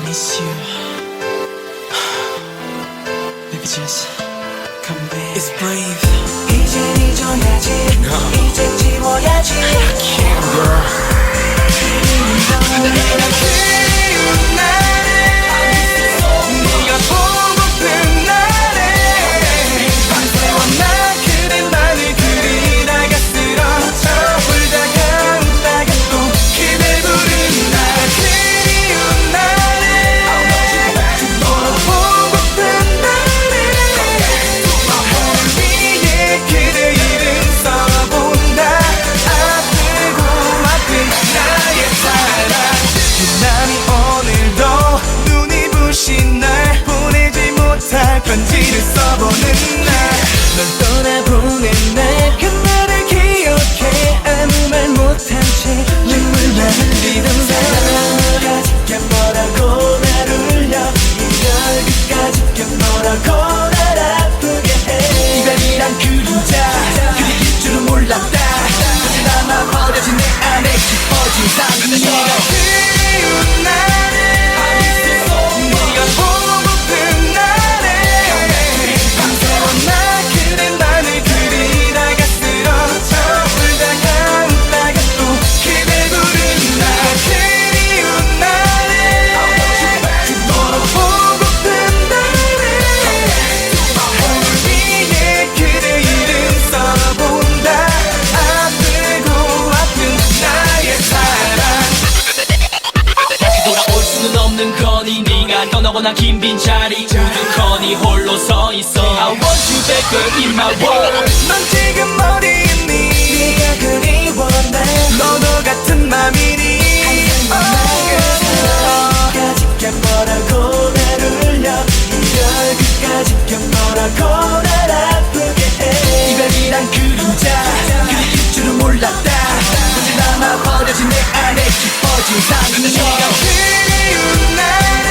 miss you. Baby just come back. It's brave. 이젠 잊어야지 이제 지워야지 I can't girl. 내가 그리운 날에 네가 보고픈 날에 밤새워 나 그대만을 그리다가 쓰러져 울다가 웃다가 또 그대 부른 날 그리운 날에 너로 보고픈 날에 하늘 위에 그대 이름 써본다 아프고 아픈 나의 사랑 남이 오늘도 눈이 부신 날 보내지 못할 편지를 써보는 날널 떠나보낸 날 그날을 기억해 아무 말 못한 채 눈물만 흘리던 사랑 끝까지 뭐라고 날 울려 이별 끝까지 뭐라고 날 아프게 해 이별이란 그림자 그리울 줄은 몰랐다 어제 남아 버려진 내 안에 깊어진 상처 네가 그리운 날에 네가 보고픈 날에 밤새워 나 그대만을 그리다가 쓰러져 울다가 웃다가 또 그대 부른 날 그리운 날에 너로 보고픈 날에 하늘 위에 그대 이름 써본다 아프고 아픈 나의 사랑 다시 돌아올 수는 없는 거니 네가 떠나고 난 긴 빈자리 우두커니 홀로 서 있어 I want you back girl in my world 넌 지금 어디 있니 네가 그리워 날 너도 같은 맘이니 끝까지 뭐라고 날 울려 이별 끝까지 뭐라고 날 아프게 해 이별이란 그림자 그리울 줄은 몰랐다 어제 남아 버려진 내 안에 깊어진 상처 네가 그리운 날에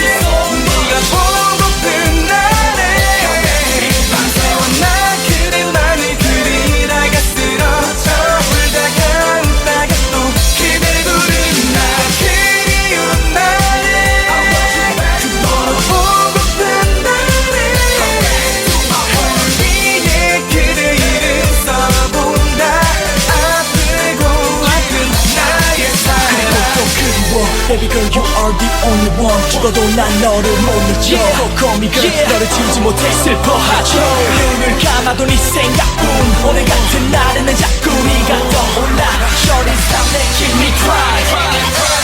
네가 보고픈 날에 밤새워 나 그대만을 그리다가 쓰러져 울다가 웃다가 또 그대 부른 날 그리운 날에 너로 보고픈 날에 하늘 위에 그대 이름 써본다 아프고 아픈 나의 사랑 Baby girl you are the only one. 죽어도 난 너를 못 잊어. Call me girl. 너를 지우지 못해 슬퍼하죠. 눈을 감아도 네 생각뿐. 오늘 같은 날에는 자꾸 네가 떠올라. Shorty stop making me cry.